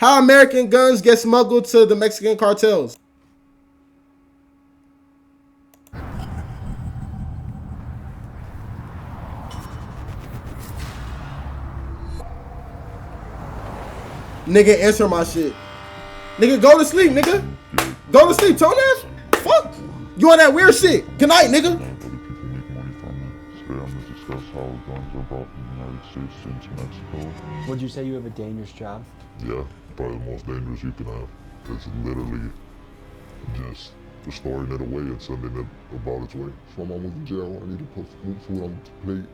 How American guns get smuggled to the Mexican cartels. Nigga, answer my shit. Nigga, go to sleep, nigga. Go to sleep, tone ass. Fuck. You on that weird shit. Good night, nigga. Other people make money from it. Today I'm going to discuss how guns are brought from the United States into Mexico. Would you say you have a dangerous job? Yeah, probably the most dangerous you can have. It's literally just storing it away and sending it about its way. So my mom was in jail. I need to put food on the plate.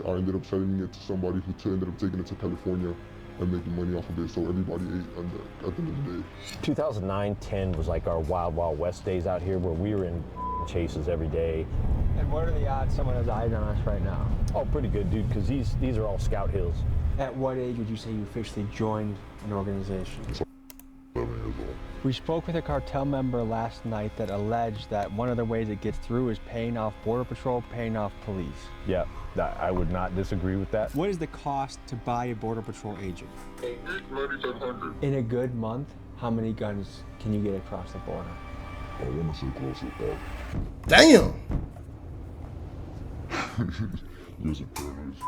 I ended up sending it to somebody who ended up taking it to California and making money off of it, so everybody ate at the end of the day. 2009-10 was like our wild, wild west days out here where we were in chases every day. And what are the odds someone has eyes on us right now? Oh, pretty good, dude, because these are all scout hills. At what age would you say you officially joined an organization? 11 years old. We spoke with a cartel member last night that alleged that one of the ways it gets through is paying off Border Patrol, paying off police. Yeah, I would not disagray with that. What is the cost to buy a Border Patrol agent? $9,700. In a good month, how many guns can you get across the border? I want to say close to that. Damn. There's a paradise.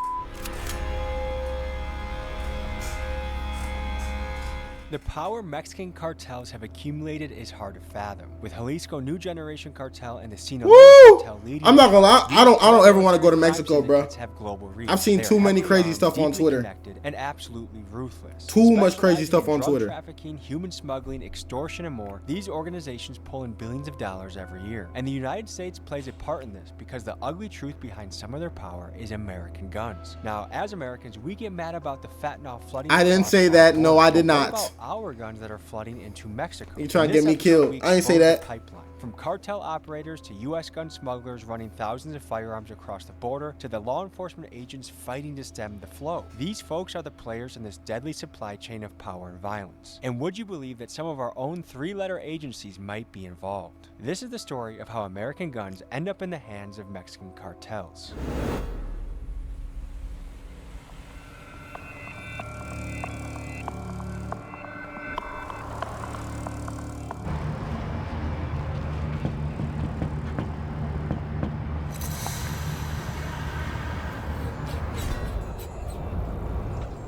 The power Mexican cartels have accumulated is hard to fathom. With Jalisco New Generation Cartel and the Sinaloa Woo! Cartel leading, I'm not gonna lie. I don't ever want to go to Mexico, bro. have global reach. I've seen They are too many heavily crazy armed, stuff on deeply Twitter. connected, and absolutely ruthless. Too much crazy Specializing stuff in on drug Twitter. Trafficking, human smuggling, extortion, and more. These organizations pull in billions of dollars every year, and the United States plays a part in this because the ugly truth behind some of their power is American guns. Now, as Americans, we get mad about the fentanyl flooding. I didn't across say our that. No, border. I did But not. what about our guns that are flooding into Mexico? You trying to In get me this episode, killed. we I ain't say expose that. the pipeline. From cartel operators to U.S. gun smugglers running thousands of firearms across the border to the law enforcement agents fighting to stem the flow. These folks are the players in this deadly supply chain of power and violence. And would you believe that some of our own three-letter agencies might be involved? This is the story of how American guns end up in the hands of Mexican cartels.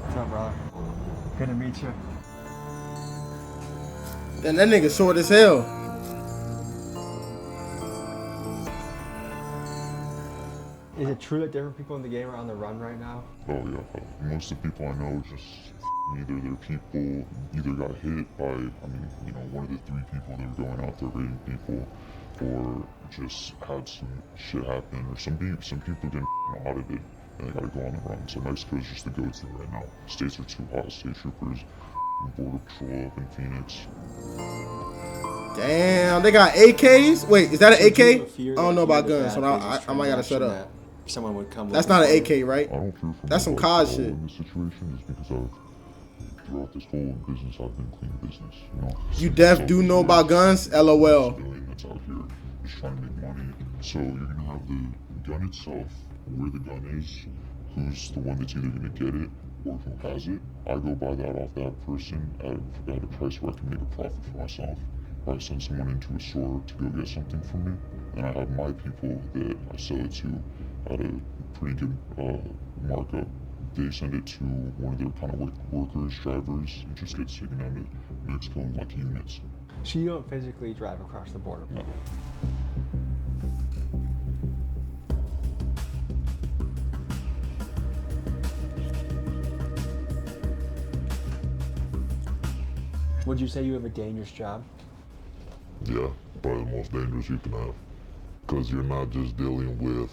What's up, brother? Good to meet you. Then that nigga short as hell. Is it true that different people in the game are on the run right now? Oh yeah, most of the people I know just either their people either got hit by, one of the three people that were going out there raiding people, or just had some shit happen, or some people didn't know how to do it, and they gotta go on the run. So Mexico is just the go-to right now. States are too hot. State troopers, Border Patrol up in Phoenix. Damn, they got AKs. Wait, is that an AK? I don't know about guns, so I I might gotta shut up. Someone would come. That's not an AK, right? I don't fear for That's some my COD life shit. in this situation, just because throughout this whole business, I've been clean business. You def do know about guns? LOL. Civilian that's out here just trying to make money. So you're gonna have the gun itself, where the gun is, who's the one that's either gonna get it or who has it. I go buy that off that person at a price where I can make a profit for myself. Or I send someone into a store to go get something from me, and I have my people that I sell it to at a pretty good markup. They send it to one of their kind of workers, drivers, and just gets taken down to Mexico in like units. So you don't physically drive across the border? No. Would you say you have a dangerous job? Yeah, probably the most dangerous you can have. Because you're not just dealing with,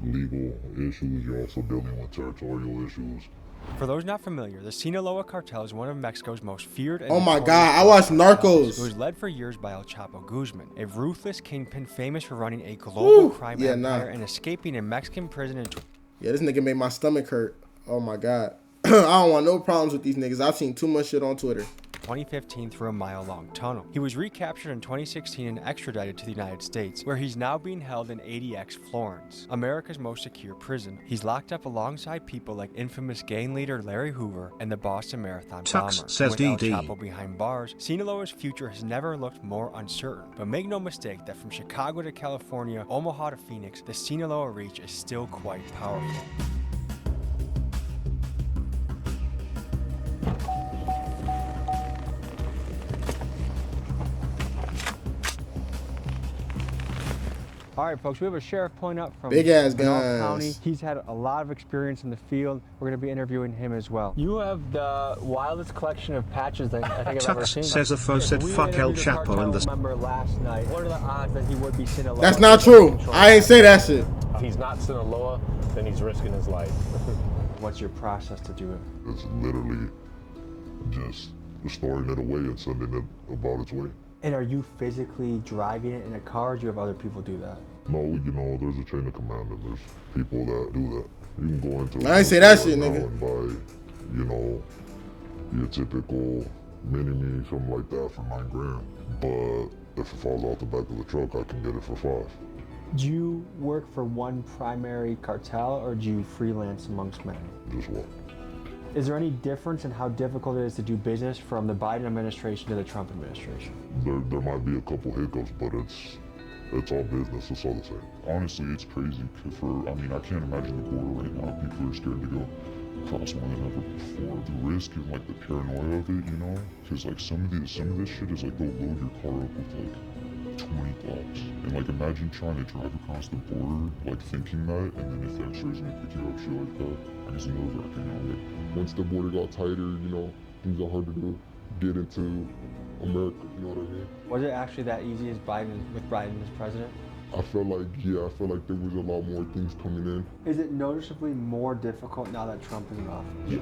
legal issues, you're also dealing with territorial issues. For those not familiar, the Sinaloa Cartel is one of Mexico's most feared and Oh my notorious God, I watched cartels. Narcos. It was led for years by El Chapo Guzman, a ruthless kingpin famous for running a global Woo! crime Yeah, empire nah. and escaping a Mexican prison in Yeah, this nigga made my stomach hurt. Oh my God. I don't want no problems with these niggas. I've seen too much shit on Twitter. 2015 through a mile-long tunnel. He was recaptured in 2016 and extradited to the United States, where he's now being held in ADX Florence, America's most secure prison. He's locked up alongside people like infamous gang leader Larry Hoover and the Boston Marathon Tux bomber. says With El DD. Chapo behind bars, Sinaloa's future has never looked more uncertain. But make no mistake that from Chicago to California, Omaha to Phoenix, the Sinaloa reach is still quite powerful. All right, folks, we have a sheriff pulling up from Big ass Pinal guns. County. He's had a lot of experience in the field. We're going to be interviewing him as well. You have the wildest collection of patches that I think I've ever seen. Tux says a foe said We fuck El interviewed a Chapo cartel and the... member last night. What are the odds that he would be Sinaloa? That's not true. I ain't say that shit. If he's not Sinaloa, then he's risking his life. What's your process to do it? It's literally just storing it away and sending it about its way. And are you physically driving it in a car, or do you have other people do that? No, there's a chain of command and there's people that do that. You can go into I ain't say that shit, now nigga. and buy, your typical mini-me, something like that for $9 grand. But if it falls out the back of the truck, I can get it for $5. Do you work for one primary cartel, or do you freelance amongst many? Just what? Is there any difference in how difficult it is to do business from the Biden administration to the Trump administration? There might be a couple hiccups, but it's all business. It's all the same. Honestly, it's crazy. I can't imagine the border right now. People are scared to go across more than ever before. The risk and like the paranoia of it, because like some of this shit is like they'll load your car up with like 20 blocks. And like imagine trying to drive across the border, like thinking that, and then if the X-rays gonna pick you up, shit like that. I guess nerve-wracking, Once the border got tighter, things are harder to get into America, you know what I mean? Was it actually that easy with Biden as president? I felt like there was a lot more things coming in. Is it noticeably more difficult now that Trump is in office? Yeah.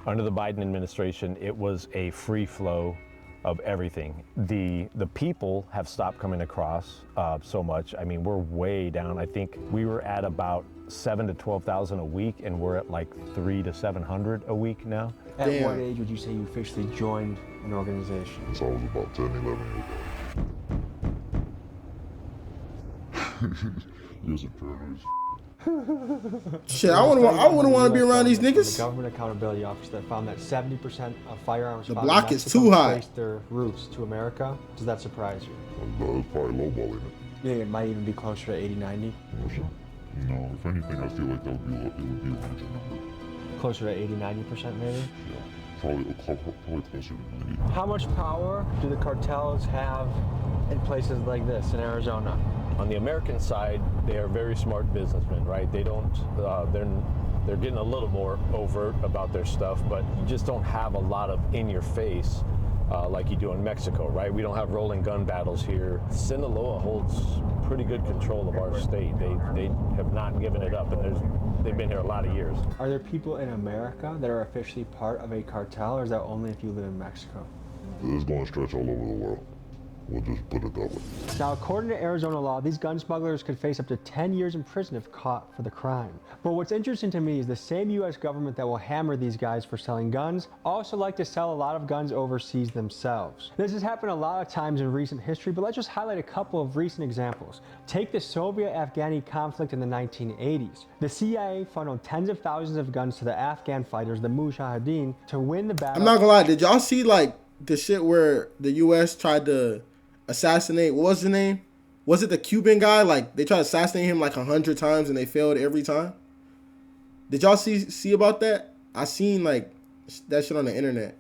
Under the Biden administration, it was a free flow of everything. The people have stopped coming across so much. I mean, we're way down. I think we were at about 7,000 to 12,000 a week, and we're at like 300 to 700 a week now. At Damn. what age would you say you officially joined an organization? So I was about 10, 11 years old. Using paranoid. Shit, I wouldn't want to be around these The niggas. Government Accountability Office that found that 70% of firearms The found block in is Mexico too high. traced their roots to America. Does that surprise you? That was probably lowballing it. You think it might even be closer to 80, 90? No, if anything, I feel like it would be a larger number. Closer to 80, 90% maybe? Yeah, probably closer to 90. How much power do the cartels have in places like this in Arizona? On the American side, they are very smart businessmen, right? They don't, they're getting a little more overt about their stuff, but you just don't have a lot of in your face like you do in Mexico, right? We don't have rolling gun battles here. Sinaloa holds pretty good control of our state. They have not given it up, and they've been here a lot of years. Are there people in America that are officially part of a cartel, or is that only if you live in Mexico? It's going to stretch all over the world. We'll just put it that way. Now, according to Arizona law, these gun smugglers could face up to 10 years in prison if caught for the crime. But what's interesting to me is the same U.S. government that will hammer these guys for selling guns also like to sell a lot of guns overseas themselves. This has happened a lot of times in recent history, but let's just highlight a couple of recent examples. Take the Soviet-Afghani conflict in the 1980s. The CIA funneled tens of thousands of guns to the Afghan fighters, the Mujahideen, to win the battle. I'm not gonna lie. Did y'all see like the shit where the U.S. tried to assassinate? What was his name? Was it the Cuban guy? Like they tried to assassinate him like 100 times and they failed every time. Did y'all see about that? I seen like that shit on the internet.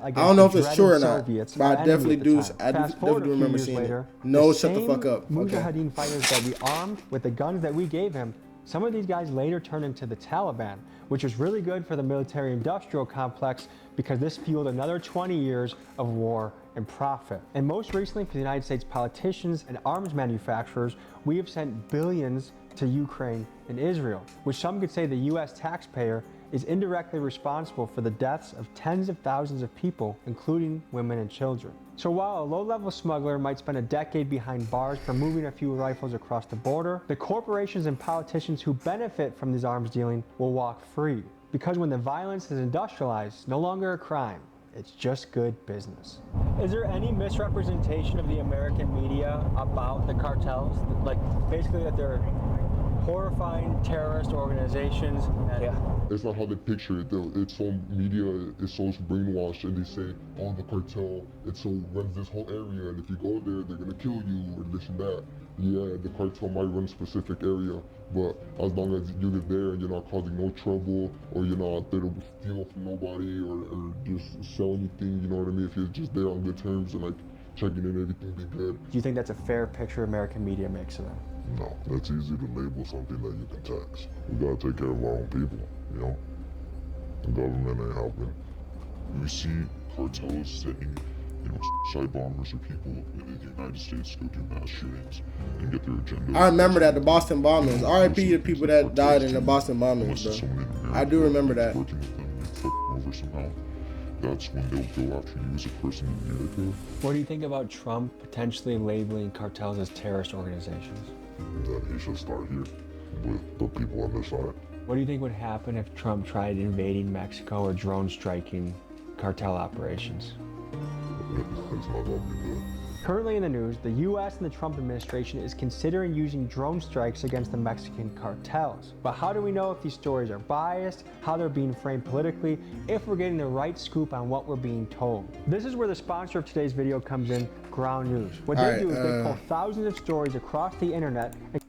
I don't know if it's true or not, but I definitely do. I definitely remember seeing it. No, shut the fuck up. Okay. Mujahideen fighters that we armed with the guns that we gave him. Some of these guys later turned into the Taliban, which was really good for the military-industrial complex because this fueled another 20 years of war and profit. And most recently, for the United States politicians and arms manufacturers, we have sent billions to Ukraine and Israel, which some could say the U.S. taxpayer is indirectly responsible for the deaths of tens of thousands of people, including women and children. So while a low-level smuggler might spend a decade behind bars for moving a few rifles across the border, the corporations and politicians who benefit from this arms dealing will walk free. Because when the violence is industrialized, no longer a crime, It's just good business. Is there any misrepresentation of the American media about the cartels? Like, basically that they're horrifying terrorist organizations? Yeah. It's not how they picture it though. It's so media is so brainwashed, and they say, oh, the cartel, it so runs this whole area, and if you go there, they're gonna kill you, or this and that. Yeah, the cartel might run a specific area, but as long as you're there and you're not causing no trouble, or you're not there to steal from nobody, or just sell anything, you know what I mean? If you're just there on good terms and like checking in, everything be good. Do you think that's a fair picture American media makes of them? No, that's easy to label something that you can tax. We gotta take care of our own people, you know? The government ain't helping. We see cartels setting, you know, side bombers or people in the United States go do mass shootings and get their agenda. I remember that, the Boston bombings. R.I.P. to people that died in the Boston bombings, bro. I do remember that. Working with them and fuck them over somehow. That's when they'll go after you as a person in America. What do you think about Trump potentially labeling cartels as terrorist organizations? Then he should start here with the people on this side. What do you think would happen if Trump tried invading Mexico or drone striking cartel operations? It's not gonna be good. Currently in the news, the U.S. and the Trump administration is considering using drone strikes against the Mexican cartels. But how do we know if these stories are biased, how they're being framed politically, if we're getting the right scoop on what we're being told? This is where the sponsor of today's video comes in, Ground News. What they do is they pull thousands of stories across the internet and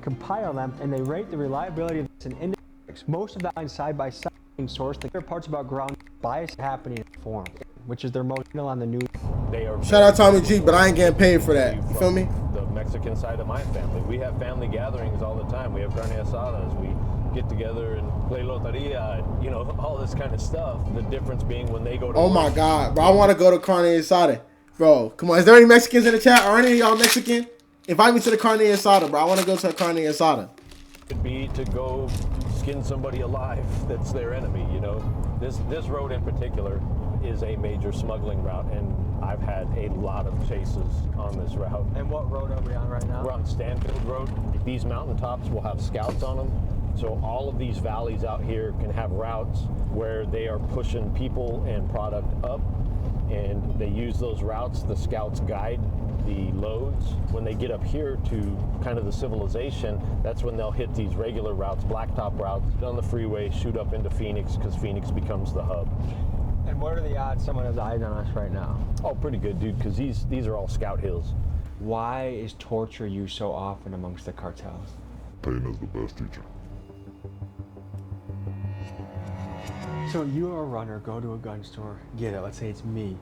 compile them, and they rate the reliability of this in index. Most of that side by side source. The other parts about Ground bias happening in form, which is their most on the news. They are Shout out Tommy G, but I ain't getting paid for that. You feel me? The Mexican side of my family. We have family gatherings all the time. We have carne asadas. We get together and play loteria, and, you know, all this kind of stuff. The difference being when they go to my God, bro. I want to go to carne asada. Bro, come on. Is there any Mexicans in the chat? Are any of y'all Mexican? Invite me to the carne asada, bro. I want to go to a carne asada. Could be to go skin somebody alive that's their enemy, you know. This road in particular is a major smuggling route, and I've had a lot of chases on this route. And what road are we on right now? We're on Stanfield Road. These mountaintops will have scouts on them. So all of these valleys out here can have routes where they are pushing people and product up, and they use those routes. The scouts guide the loads. When they get up here to kind of the civilization, that's when they'll hit these regular routes, blacktop routes, on the freeway, shoot up into Phoenix, because Phoenix becomes the hub. And what are the odds someone has eyes on us right now? Oh, pretty good, dude, because these are all scout hills. Why is torture used so often amongst the cartels? Pain is the best teacher. So you're a runner, go to a gun store, get it. Let's say it's me.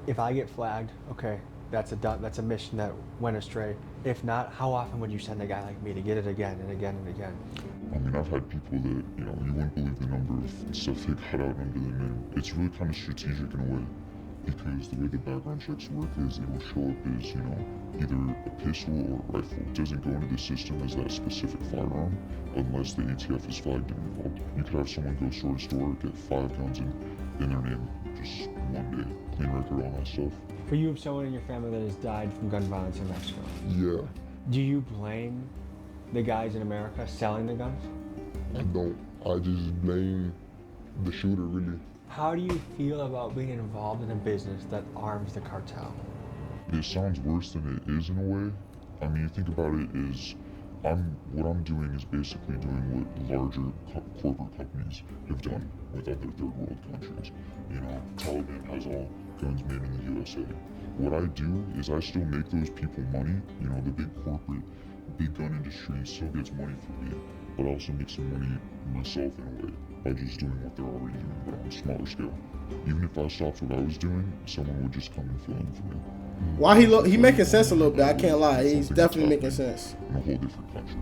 If I get flagged, okay, that's a mission that went astray. If not, how often would you send a guy like me to get it again and again and again? I mean, I've had people that, you know, you wouldn't believe the number of stuff they cut out under the name. It's really kind of strategic in a way, because the way the background checks work is it will show up as, you know, either a pistol or a rifle. It doesn't go into the system as that specific firearm unless the ATF is flagged and involved. You could have someone go store to store, get 5 guns in their name, just one day, clean record, all that stuff. But you have someone in your family that has died from gun violence in Mexico. Yeah. Do you blame the guys in America selling the guns? I don't. I just blame the shooter, really. How do you feel about being involved in a business that arms the cartel? It sounds worse than it is in a way. I mean, you think about it is, what I'm doing is basically doing what larger corporate companies have done with other third world countries. You know, Taliban has all guns made in the USA. What I do is I still make those people money. You know, the big gun industry still gets money from me, but I also make some money myself in a way by just doing what they're already doing, but on a smaller scale. Even if I stopped what I was doing, someone would just come and fill in for me. Why he making sense a little bit, I can't lie. He's definitely making sense. In a whole different country.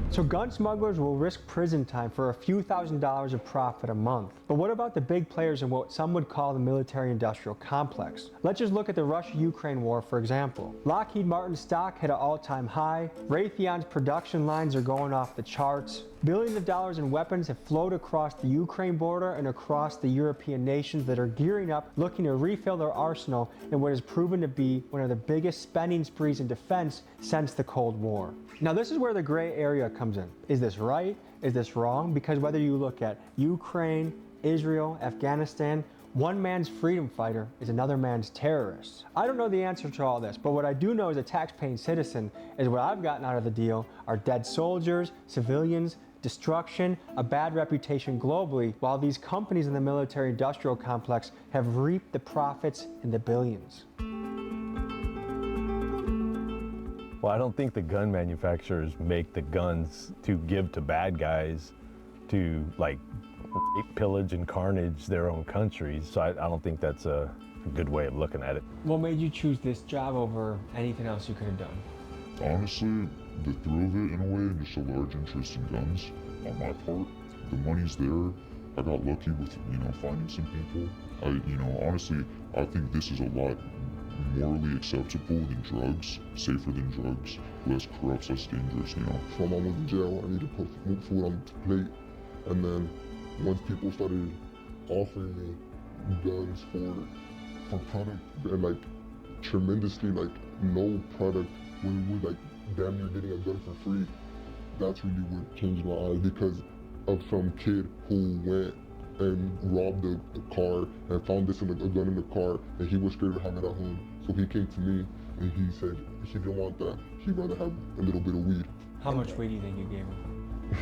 So gun smugglers will risk prison time for a few $1,000s of profit a month. But what about the big players in what some would call the military-industrial complex? Let's just look at the Russia-Ukraine war, for example. Lockheed Martin's stock hit an all-time high. Raytheon's production lines are going off the charts. Billions of dollars in weapons have flowed across the Ukraine border and across the European nations that are gearing up, looking to refill their arsenal in what has proven to be one of the biggest spending sprees in defense since the Cold War. Now this is where the gray area comes in. Is this right? Is this wrong? Because whether you look at Ukraine, Israel, Afghanistan, One man's freedom fighter is another man's terrorist. I don't know the answer to all this, but what I do know as a tax-paying citizen is what I've gotten out of the deal are dead soldiers, civilians, destruction, a bad reputation globally, while these companies in the military-industrial complex have reaped the profits in the billions. Well, I don't think the gun manufacturers make the guns to give to bad guys to like rape, pillage, and carnage their own countries. So I don't think that's a good way of looking at it. What made you choose this job over anything else you could have done? Honestly, the thrill of it in a way, and just a large interest in guns on my part. The money's there. I got lucky with, finding some people. Honestly, I think this is a lot morally acceptable than drugs, safer than drugs, less corrupt, less dangerous, So my mom was in jail, I needed to put food on the plate, and then once people started offering me guns for product, and like tremendously, like no product was like damn near getting a gun for free. That's really what changed my eyes, because of some kid who went and robbed a car and found a gun in the car, and he was scared to have it at home. So he came to me and he said he didn't want that. He'd rather have a little bit of weed. How much weed do you think you gave him?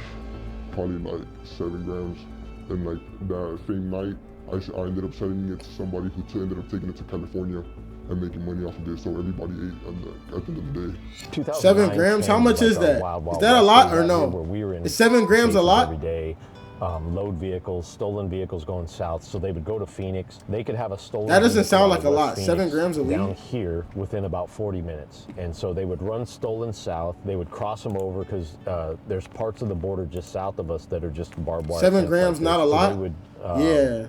Probably like 7 grams. And like that same night, I ended up selling it to somebody who ended up taking it to California and making money off of it. So everybody ate at the end of the day. 7 grams? How much is that? Is that a lot or no? Is 7 grams a lot? Every day. Load vehicles, stolen vehicles going south. So they would go to Phoenix. They could have a stolen. That doesn't sound like a West lot. Phoenix 7 grams a week down here within about 40 minutes. And so they would run stolen south. They would cross them over because there's parts of the border just south of us that are just barbed wire. 7 grams, not a lot. So they would, yeah.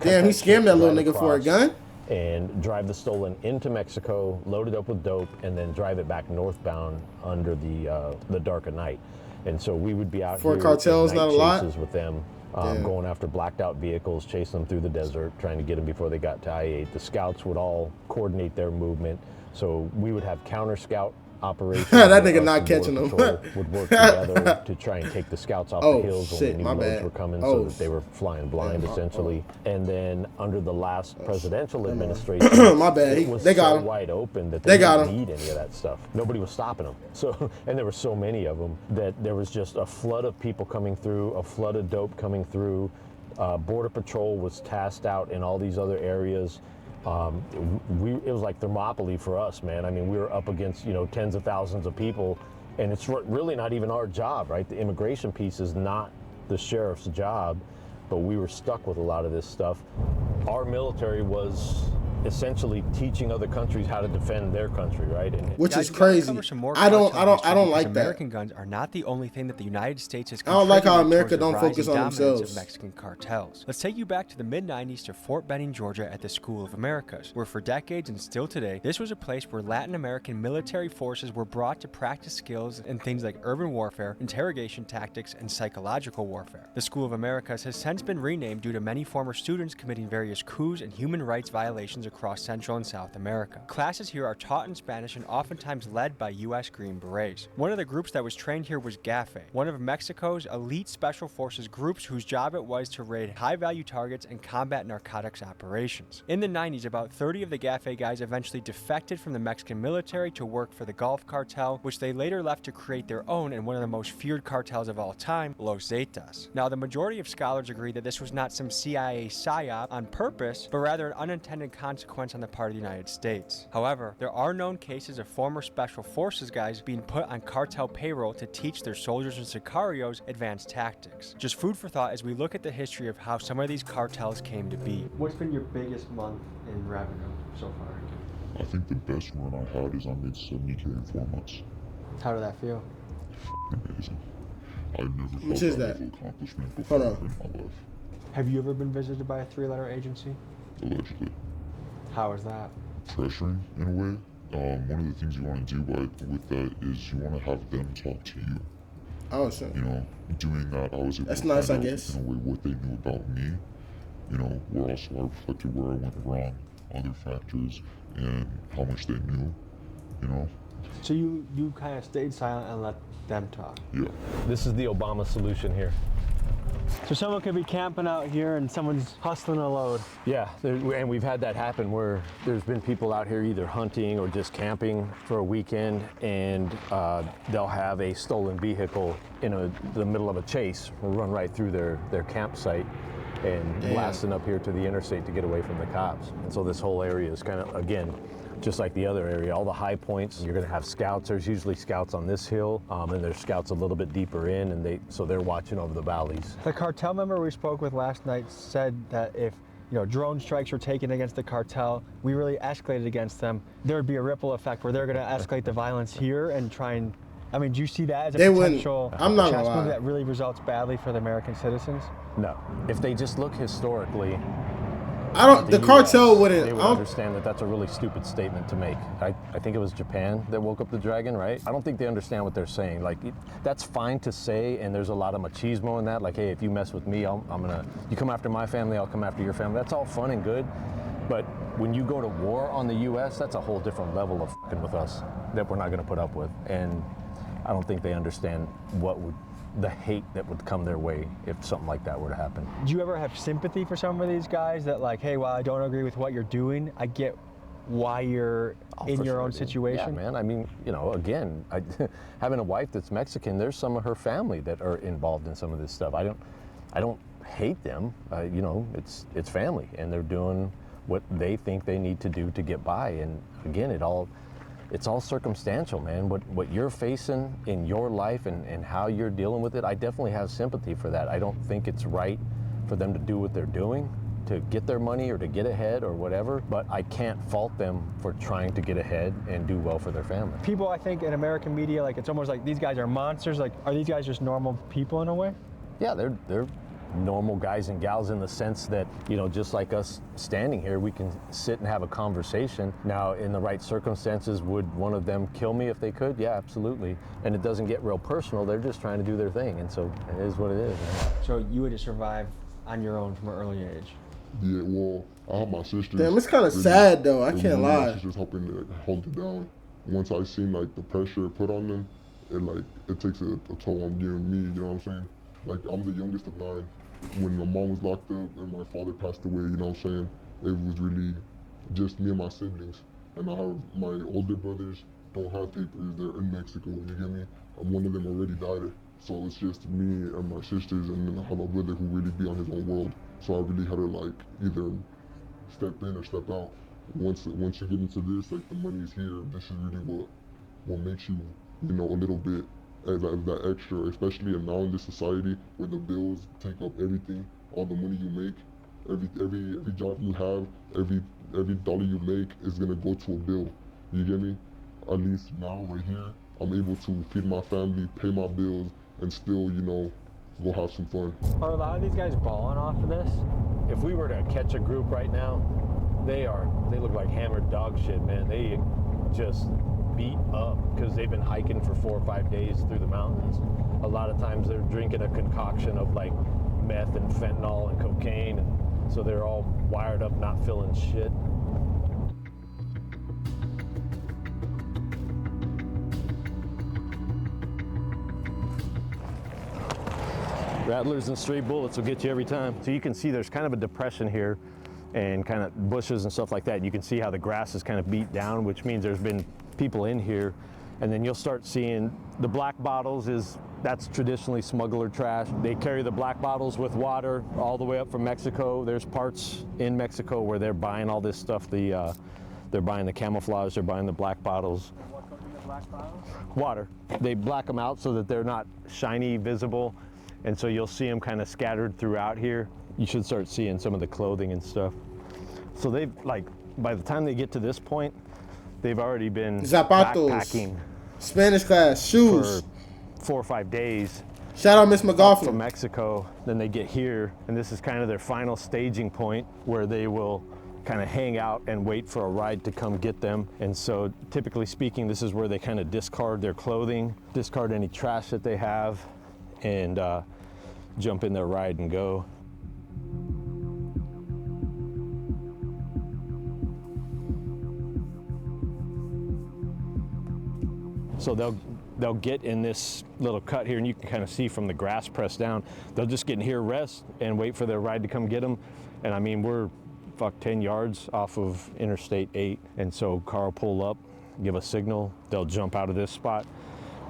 Damn, he scammed that little nigga for a gun. And drive the stolen into Mexico, load it up with dope, and then drive it back northbound under the dark of night. And so we would be out for here cartels, in not a night lot. chases with them, going after blacked out vehicles, chasing them through the desert, trying to get them before they got to I-8. The scouts would all coordinate their movement. So we would have counter scout operations. That nigga not catching them. Would work together to try and take the scouts off the hills shit, when the new loads were coming, so that they were flying blind essentially. And then under the last presidential administration, my bad. it was They got so him. wide open that They they got didn't him. need any of that stuff. Nobody was stopping them. So, and there were so many of them that there was just a flood of people coming through, a flood of dope coming through. Border Patrol was tasked out in all these other areas. It was like Thermopylae for us, man. I mean, we were up against, tens of thousands of people, and it's really not even our job, right? The immigration piece is not the sheriff's job, but we were stuck with a lot of this stuff. Our military was essentially teaching other countries how to defend their country, right? And which Guys, is we gotta crazy. cover some more I don't cartel history like because that. American guns are not the only thing that the United States has I don't like how contributed America towards the don't focus rising on dominance themselves. of Mexican cartels. Let's take you back to the mid-90s to Fort Benning, Georgia at the School of Americas, where for decades and still today, this was a place where Latin American military forces were brought to practice skills in things like urban warfare, interrogation tactics, and psychological warfare. The School of Americas has since been renamed due to many former students committing various coups and human rights violations across Central and South America. Classes here are taught in Spanish and oftentimes led by U.S. Green Berets. One of the groups that was trained here was GAFE, one of Mexico's elite special forces groups whose job it was to raid high-value targets and combat narcotics operations. In the 90s, about 30 of the GAFE guys eventually defected from the Mexican military to work for the Gulf Cartel, which they later left to create their own and one of the most feared cartels of all time, Los Zetas. Now, the majority of scholars agree that this was not some CIA psyop on purpose, but rather an unintended consequence on the part of the United States. However, there are known cases of former special forces guys being put on cartel payroll to teach their soldiers and sicarios advanced tactics. Just food for thought as we look at the history of how some of these cartels came to be. What's been your biggest month in revenue so far? I think the best run I had is I made 70K in 4 months. How did that feel? Amazing. I never felt Which is that that? level of accomplishment before Hold on. in my life. Have you ever been visited by a 3-letter agency? Allegedly. How is that? Pressuring in a way. One of the things you want to do with that is you want to have them talk to you. Oh, so Doing that, I was able That's to nice, find I out, guess. in a way, what they knew about me. Where also I reflected where I went wrong, other factors, and how much they knew. So you kind of stayed silent and let them talk. Yeah. this is the Obama solution here. So someone could be camping out here and someone's hustling a load. Yeah, and we've had that happen where there's been people out here either hunting or just camping for a weekend, and they'll have a stolen vehicle in the middle of a chase, run right through their campsite and blasting up here to the interstate to get away from the cops. And so this whole area is kind of, again, just like the other area, all the high points, you're gonna have scouts. There's usually scouts on this hill, and there's scouts a little bit deeper in, and so they're watching over the valleys. The cartel member we spoke with last night said that if drone strikes were taken against the cartel, we really escalated against them, there would be a ripple effect where they're gonna escalate the violence here and try and, I mean, do you see that as a potential I'm not chess gonna move lie. that really results badly for the American citizens? No, if they just look historically, The cartel US, wouldn't. They would understand that that's a really stupid statement to make. I think it was Japan that woke up the dragon, right? I don't think they understand what they're saying. Like, that's fine to say, and there's a lot of machismo in that. Like, hey, if you mess with me, you come after my family, I'll come after your family. That's all fun and good. But when you go to war on the US, that's a whole different level of fucking with us that we're not gonna put up with. And I don't think they understand the hate that would come their way if something like that were to happen. Do you ever have sympathy for some of these guys that like, hey, while I don't agree with what you're doing, I get why you're in your own situation? Yeah, man. I mean, again, having a wife that's Mexican, there's some of her family that are involved in some of this stuff. I don't hate them. It's family, and they're doing what they think they need to do to get by. And again, it's all circumstantial, man. What you're facing in your life and how you're dealing with it, I definitely have sympathy for that. I don't think it's right for them to do what they're doing to get their money or to get ahead or whatever, but I can't fault them for trying to get ahead and do well for their family. People, I think, in American media, like, it's almost like these guys are monsters. Like, are these guys just normal people in a way? Yeah, they're normal guys and gals in the sense that, just like us standing here, we can sit and have a conversation. Now, in the right circumstances, would one of them kill me if they could? Yeah, absolutely. And it doesn't get real personal. They're just trying to do their thing. And so it is what it is. Man. So you would have survived on your own from an early age? Yeah, well, I have my sisters. Damn, it's kind of sad though. I can't My lie. sisters helping to hold it down. Once I seen like the pressure put on them, it takes a toll on you and me. You know what I'm saying? Like, I'm the youngest of 9. When my mom was locked up and my father passed away, you know what I'm saying? It was really just me and my siblings. And I have my older brothers don't have papers, they're in Mexico, you get me? One of them already died. So it's just me and my sisters, and then I have a brother who really be on his own world. So I really had to either step in or step out. Once you get into this, the money is here, this is really what makes you, a little bit as that extra, especially now in this society where the bills take up everything, all the money you make, every job you have, every dollar you make is gonna go to a bill. You get me? At least now, right here, I'm able to feed my family, pay my bills, and still, go have some fun. Are a lot of these guys balling off of this? If we were to catch a group right now, they look like hammered dog shit, man. They just beat up because they've been hiking for 4 or 5 days through the mountains. A lot of times they're drinking a concoction of meth and fentanyl and cocaine, and so they're all wired up, not feeling shit. Rattlers and stray bullets will get you every time. So you can see there's kind of a depression here and kind of bushes and stuff like that. You can see how the grass is kind of beat down, which means there's been people in here. And then you'll start seeing the black bottles that's traditionally smuggler trash. They carry the black bottles with water all the way up from Mexico. There's parts in Mexico where they're buying all this stuff. They're buying the camouflage, they're buying the black bottles. What goes in the black bottles? Water. They black them out so that they're not shiny, visible. And so you'll see them kind of scattered throughout here. You should start seeing some of the clothing and stuff. So they've, by the time they get to this point, they've already been Zapatos, backpacking Spanish class, shoes. for 4 or 5 days. Shout out Miss From McGoffin. Mexico. Then they get here, and this is kind of their final staging point where they will kind of hang out and wait for a ride to come get them. And so typically speaking, this is where they kind of discard their clothing, discard any trash that they have, and jump in their ride and go. So they'll get in this little cut here, and you can kind of see from the grass pressed down, they'll just get in here, rest, and wait for their ride to come get them. And I mean, we're 10 yards off of Interstate 8, and so car will pull up, give a signal, they'll jump out of this spot,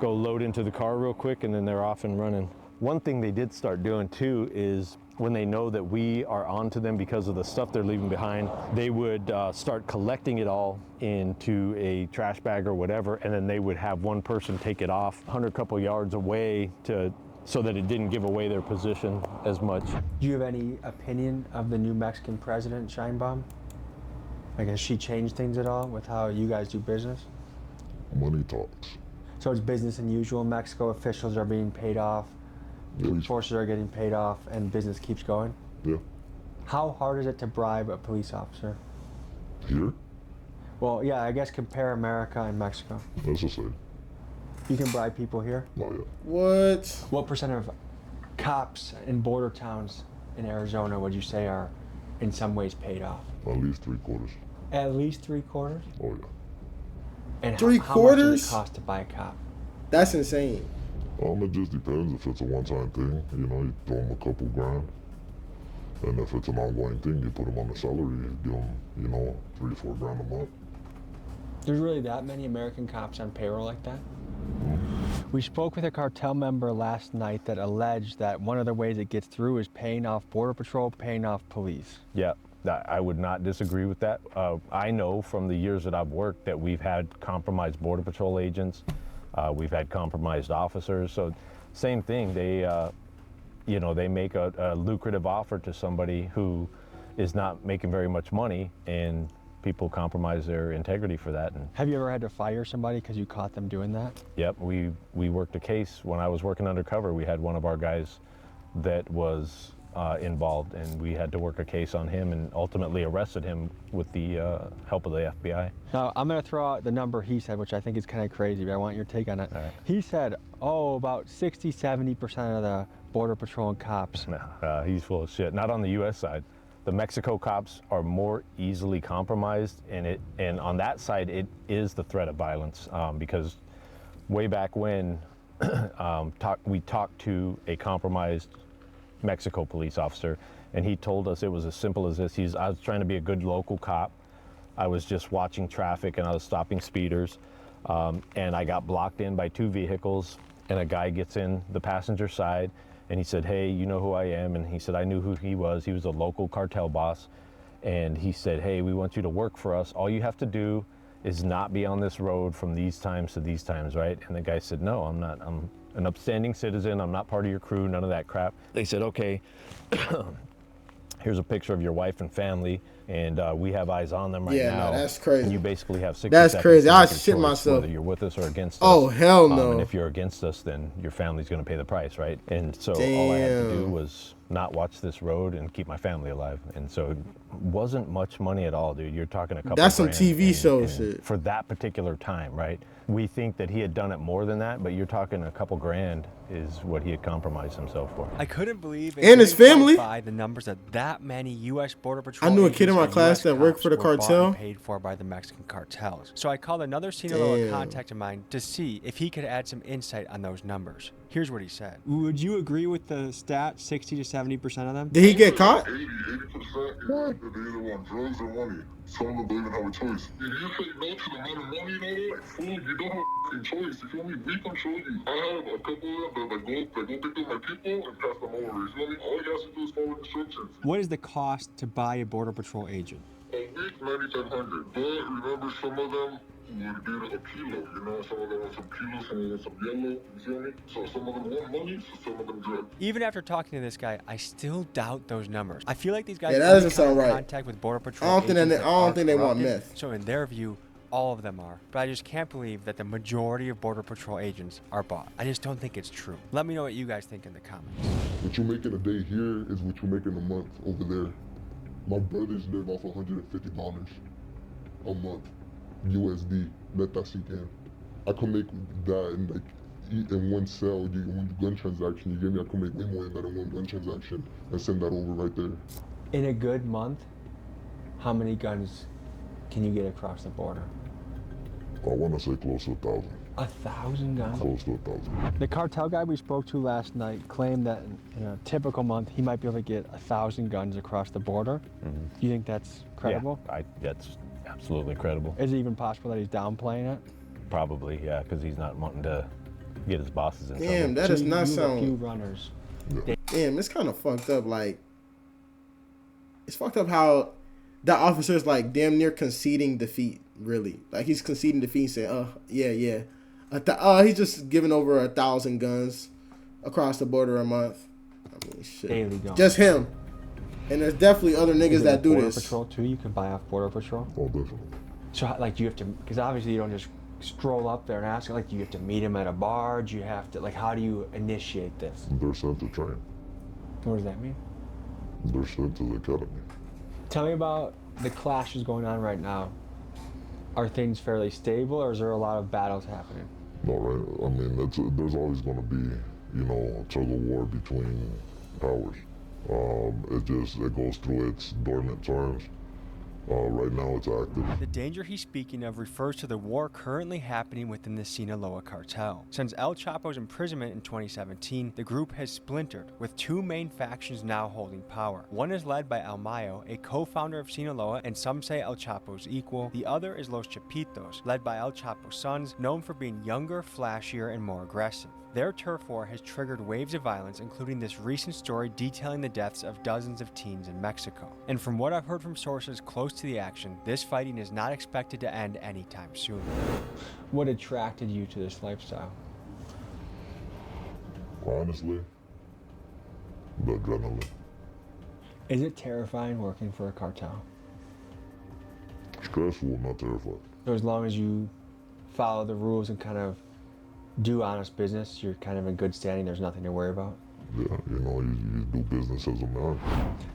go load into the car real quick, and then they're off and running. One thing they did start doing too is when they know that we are onto them because of the stuff they're leaving behind, they would start collecting it all into a trash bag or whatever, and then they would have one person take it off 100 couple yards away so that it didn't give away their position as much. Do you have any opinion of the new Mexican president, Sheinbaum? Like, has she changed things at all with how you guys do business? Money talks. So it's business as usual in Mexico, officials are being paid off, police forces are getting paid off, and business keeps going? Yeah. How hard is it to bribe a police officer? Here? Well, yeah, I guess compare America and Mexico. That's the same. You can bribe people here? Oh, yeah. What? What percent of cops in border towns in Arizona would you say are in some ways paid off? At least 3/4. At least 3/4? Oh, yeah. And how much 3/4? does it cost to buy a cop? That's insane. It just depends if it's a one-time thing. You know, you throw them a couple grand. And if it's an ongoing thing, you put them on the salary, you give them, you know, 3 to 4 grand a month. There's really that many American cops on payroll like that? We spoke with a cartel member last night that alleged that one of the ways it gets through is paying off Border Patrol, paying off police. Yeah, I would not disagree with that. I know from the years that I've worked that we've had compromised Border Patrol agents, we've had compromised officers. So same thing, they make a lucrative offer to somebody who is not making very much money, and people compromise their integrity for that. And have you ever had to fire somebody because you caught them doing that? Yep, we worked a case when I was working undercover. We had one of our guys that was involved, and we had to work a case on him and ultimately arrested him with the help of the FBI. Now, I'm going to throw out the number he said, which I think is kind of crazy, but I want your take on it. All right. He said, about 60-70% of the Border Patrol and cops. No, he's full of shit. Not on the U.S. side. The Mexico cops are more easily compromised, and on that side, it is the threat of violence, because way back when we talked to a compromised Mexico police officer, and he told us it was as simple as this. I was trying to be a good local cop. I was just watching traffic, and I was stopping speeders, and I got blocked in by 2 vehicles, and a guy gets in the passenger side, and he said, "Hey, you know who I am?" And he said, I knew who he was. He was a local cartel boss. And he said, "Hey, we want you to work for us. All you have to do is not be on this road from these times to these times, right?" And the guy said, "No, I'm not. I'm an upstanding citizen. I'm not part of your crew, none of that crap." They said, "Okay, here's a picture of your wife and family, and we have eyes on them right now." Yeah, no, that's crazy. And you basically have 60 That's seconds crazy. to I make your shit choice myself. whether you're with us or against us. Oh, hell no. And if you're against us, then your family's going to pay the price, right? And so all I had to do was not watch this road and keep my family alive. And so it wasn't much money at all, dude. You're talking a couple That's some grand TV show and shit. for that particular time, right? We think that he had done it more than that, but you're talking a couple grand is what he had compromised himself for. I couldn't believe it. And his family. By the numbers that many U.S. Border Patrol. I knew a kid in my agents and class US that worked cops for the were bought cartel. and paid for by the Mexican cartels. So I called another Sinaloa Damn. contact of mine to see if he could add some insight on those numbers. Here's what he said. Would you agree with the stat, 60 to 70% of them? Did he get caught? 80% they either want drugs or money. Some of them don't even have a choice. If you say no to the amount of money and all that, like food, you don't have a fucking choice. You feel me? We control you. I have a couple of them that go pick up my people and pass them over. You feel me? All you have to do is follow instructions. What is the cost to buy a Border Patrol agent? A week, 9,500. But remember, some of them would get a kilo. You know, some of them want some kilos, some of them want some yellow. You feel me? So some of them want money, so some of them drugs. Even after talking to this guy, I still doubt those numbers. I feel like these guys Yeah, that only doesn't come sound in right. contact with Border Patrol I don't think agents I don't are think they want corrupted. meth. So in their view, all of them are. But I just can't believe that the majority of Border Patrol agents are bought. I just don't think it's true. Let me know what you guys think in the comments. What you make in a day here is what you make in a month over there. My brothers live off $150 a month, USD. Let that sink in. I could make that in like in one cell. One gun transaction, you get me? I could make way more than that in one gun transaction and send that over right there. In a good month, how many guns can you get across the border? I want to say close to 1,000. 1,000 guns? Close to 1,000. The cartel guy we spoke to last night claimed that in a typical month, he might be able to get 1,000 guns across the border. Do you think that's credible? Yeah, that's absolutely credible. Is it even possible that he's downplaying it? Probably, yeah, because he's not wanting to get his bosses in trouble. Damn, that So does you not have a few sound. runners. Damn, it's kind of fucked up. Like, it's fucked up how that officer's like damn near conceding defeat. Really, like he's conceding defeat, saying, yeah. He's just giving over 1,000 guns across the border a month. I mean, shit. Daily guns. Just him. And there's definitely other niggas Is it that do Border this. Patrol too? You can buy off Border Patrol? Oh, definitely. So, like, you have to, because obviously you don't just stroll up there and ask, like, you have to meet him at a bar? Do you have to, like, how do you initiate this? They're sent to train. What does that mean? They're sent to the academy. Tell me about the clashes going on right now. Are things fairly stable, or is there a lot of battles happening? No, right? I mean, there's always going to be, a tug of war between powers. It goes through its dormant times. Right now it's active. The danger he's speaking of refers to the war currently happening within the Sinaloa cartel. Since El Chapo's imprisonment in 2017, the group has splintered, with two main factions now holding power. One is led by El Mayo, a co-founder of Sinaloa and some say El Chapo's equal. The other is Los Chapitos, led by El Chapo's sons, known for being younger, flashier, and more aggressive. Their turf war has triggered waves of violence, including this recent story detailing the deaths of dozens of teens in Mexico. And from what I've heard from sources close to the action, this fighting is not expected to end anytime soon. What attracted you to this lifestyle? Honestly, the adrenaline. Is it terrifying working for a cartel? Stressful, not terrifying. So as long as you follow the rules and kind of do honest business, you're kind of in good standing, there's nothing to worry about? Yeah, you do business as a man.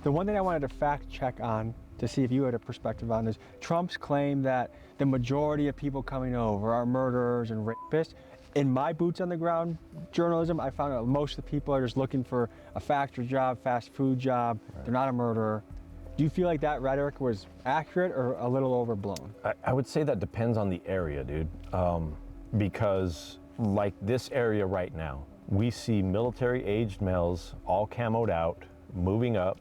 The one thing I wanted to fact check on to see if you had a perspective on is Trump's claim that the majority of people coming over are murderers and rapists. In my boots on the ground journalism, I found out most of the people are just looking for a factory job, fast food job. Right. They're not a murderer. Do you feel like that rhetoric was accurate or a little overblown? I would say that depends on the area, dude. Because like this area right now, we see military-aged males all camoed out, moving up,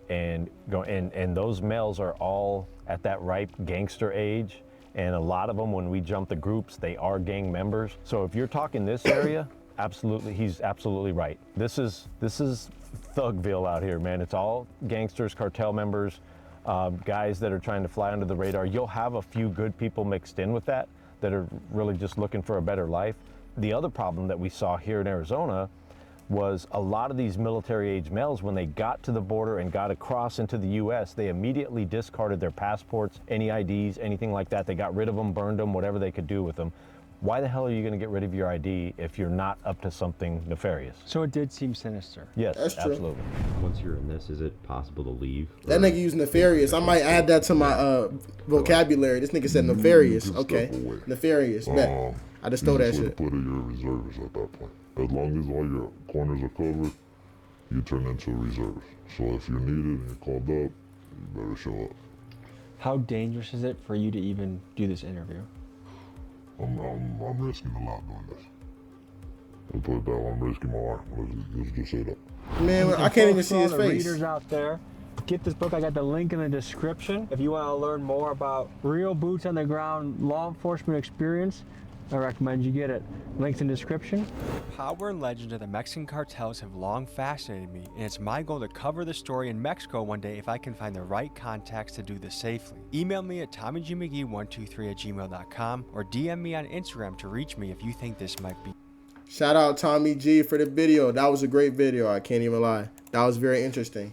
and those males are all at that ripe gangster age. And a lot of them, when we jump the groups, they are gang members. So if you're talking this area, absolutely, he's absolutely right. This is Thugville out here, man. It's all gangsters, cartel members, guys that are trying to fly under the radar. You'll have a few good people mixed in with that are really just looking for a better life. The other problem that we saw here in Arizona was a lot of these military-age males, when they got to the border and got across into the U.S., they immediately discarded their passports, any IDs, anything like that. They got rid of them, burned them, whatever they could do with them. Why the hell are you going to get rid of your ID if you're not up to something nefarious? So it did seem sinister. Yes, That's true. absolutely. Once you're in this, is it possible to leave? That nigga used nefarious. I might add that to my vocabulary. This nigga said nefarious. You can Okay. step away. Nefarious. Bet. I just stole that You shit. put in your reserves at that point. As long as all your corners are covered, you turn into reserves. So if you're needed and you're called up, you better show up. How dangerous is it for you to even do this interview? I'm risking a lot doing this. I'll put it that way, I'm risking my arm. Let's just say that. Man, I can't even see his For all the face. readers out there, get this book. I got the link in the description. If you want to learn more about real boots on the ground law enforcement experience, I recommend you get it. Links in the description. Power and legends of the Mexican cartels have long fascinated me, and it's my goal to cover the story in Mexico one day if I can find the right contacts to do this safely. Email me at TommyGMcGee123@gmail.com or DM me on Instagram to reach me if you think this might be. Shout out Tommy G for the video. That was a great video. I can't even lie. That was very interesting.